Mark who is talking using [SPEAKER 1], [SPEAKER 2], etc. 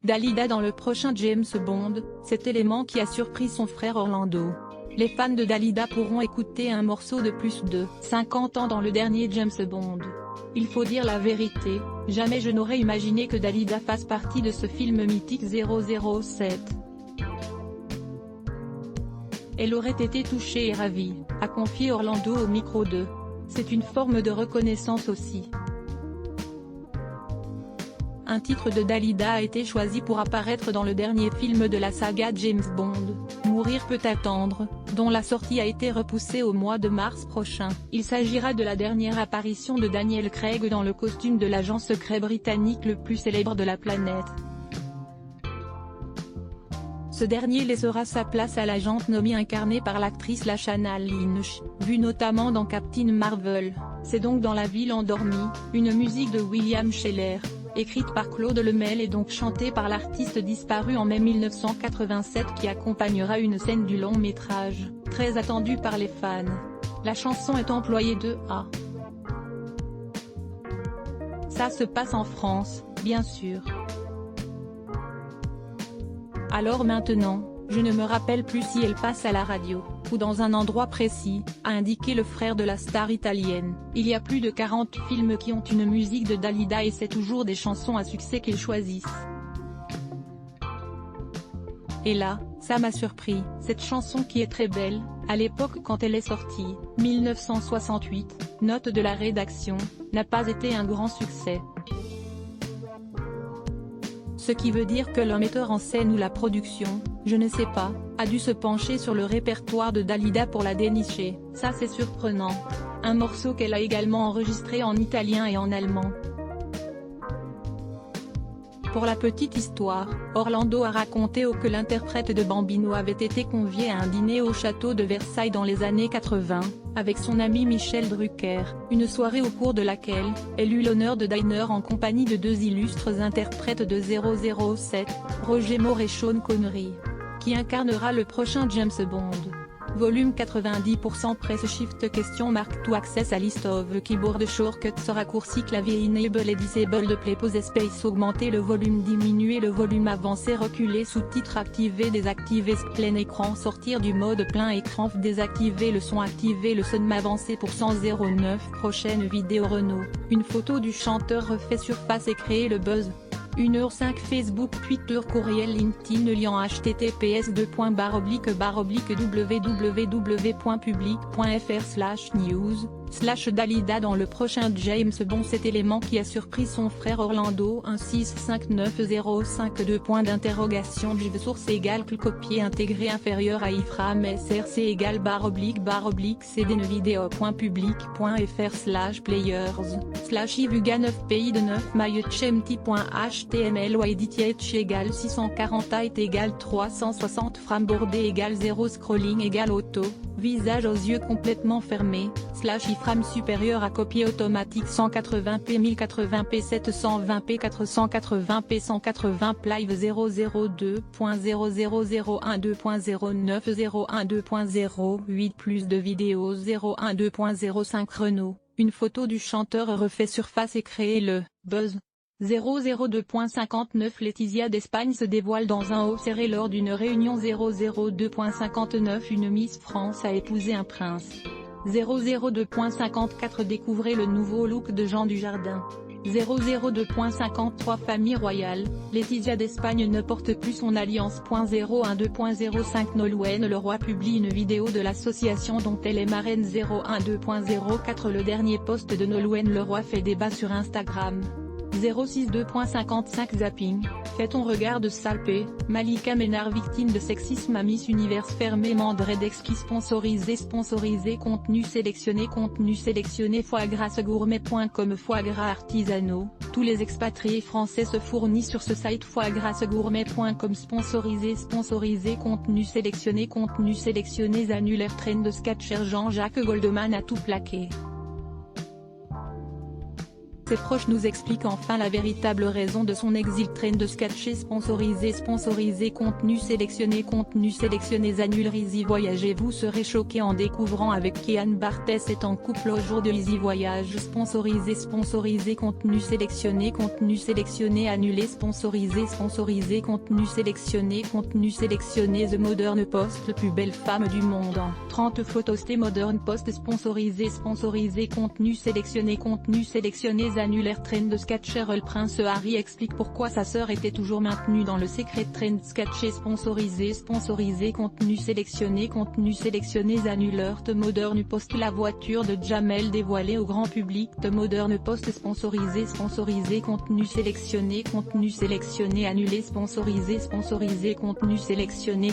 [SPEAKER 1] Dalida dans le prochain James Bond, cet élément qui a surpris son frère Orlando. Les fans de Dalida pourront écouter un morceau de plus de 50 ans dans le dernier James Bond. Il faut dire la vérité, jamais je n'aurais imaginé que Dalida fasse partie de ce film mythique 007. Elle aurait été touchée et ravie, a confié Orlando au micro de. C'est une forme de reconnaissance aussi. Un titre de Dalida a été choisi pour apparaître dans le dernier film de la saga James Bond, Mourir peut attendre, dont la sortie a été repoussée au mois de mars prochain. Il s'agira de la dernière apparition de Daniel Craig dans le costume de l'agent secret britannique le plus célèbre de la planète. Ce dernier laissera sa place à l'agente Nomi incarnée par l'actrice Lashana Lynch, vue notamment dans Captain Marvel. C'est donc dans La Ville endormie, une musique de William Sheller, écrite par Claude Lemel et donc chantée par l'artiste disparu en mai 1987 qui accompagnera une scène du long métrage, très attendue par les fans. La chanson est employée Ça se passe en France, bien sûr. Alors maintenant, je ne me rappelle plus si elle passe à la radio, ou dans un endroit précis, a indiqué le frère de la star italienne. Il y a plus de 40 films qui ont une musique de Dalida et c'est toujours des chansons à succès qu'ils choisissent. Et là, ça m'a surpris, cette chanson qui est très belle, à l'époque quand elle est sortie, 1968, note de la rédaction, n'a pas été un grand succès. Ce qui veut dire que le metteur en scène ou la production, je ne sais pas, a dû se pencher sur le répertoire de Dalida pour la dénicher. Ça c'est surprenant. Un morceau qu'elle a également enregistré en italien et en allemand. Pour la petite histoire, Orlando a raconté que l'interprète de Bambino avait été convié à un dîner au château de Versailles dans les années 80, avec son ami Michel Drucker, une soirée au cours de laquelle, elle eut l'honneur de dîner en compagnie de deux illustres interprètes de 007, Roger Moore et Sean Connery, qui incarnera le prochain James Bond. Volume 90% Press Shift question mark to access a list of keyboard shortcuts raccourci clavier enable et disable play pause space augmenter le volume diminuer le volume avancer reculer sous-titres activer désactiver plein écran sortir du mode plein écran désactiver le son avancer pour 109 prochaine vidéo Renault, une photo du chanteur refait surface et créer le buzz. 1h05 Facebook Twitter courriel LinkedIn lien https://www.public.fr/news/Dalida dans le prochain James Bond cet élément qui a surpris son frère Orlando 1659052 Jive source égale copier intégré inférieur à iframe src égale //cd9video.public.fr/players/ivuga 9 pays de 9 mychmti.html edith égale 640 height égale 360 frame bordé égale 0 scrolling égale auto, visage aux yeux complètement fermés, /iframe supérieur à copier automatique 180p 1080p 720p 480p 180 live 002.00012.09012.08 plus de vidéos 012.05 Renault, une photo du chanteur refait surface et créer le buzz. 002.59 Laetitia d'Espagne se dévoile dans un haut serré lors d'une réunion 002.59 Une Miss France a épousé un prince. 002.54 Découvrez le nouveau look de Jean Dujardin. 002.53 Famille royale, Laetitia d'Espagne ne porte plus son alliance. 012.05 Nolwenn Leroy publie une vidéo de l'association dont elle est marraine. 012.04 Le dernier post de Nolwenn Leroy fait débat sur Instagram. 062.55 Zapping, fait-on regard salpé, Malika Ménard victime de sexisme à Miss Univers fermé Mandredexki sponsorisé contenu sélectionné foie gras gourmet.com foie gras artisanaux, tous les expatriés français se fournissent sur ce site foiegrasgourmet.com sponsorisé contenu sélectionné annulaire train de sketcher Jean-Jacques Goldman a tout plaqué. Ses proches nous expliquent enfin la véritable raison de son exil. Trend de sketchés sponsorisé contenu sélectionné annule Easy Voyage. Et vous serez choqué en découvrant avec qui Anne Barthès est en couple au jour de Easy Voyage. Sponsorisé contenu sélectionné annulé sponsorisé contenu sélectionné The Modern Post, la plus belle femme du monde en 30 photos. The Modern Post sponsorisé contenu sélectionné annulaire. Trend de sketcher. Le prince Harry explique pourquoi sa sœur était toujours maintenue dans le secret. Trend sketché sponsorisé contenu sélectionné annuleur. The Modern Post. La voiture de Jamel dévoilée au grand public. The Modern Post sponsorisé contenu sélectionné annulé sponsorisé contenu sélectionné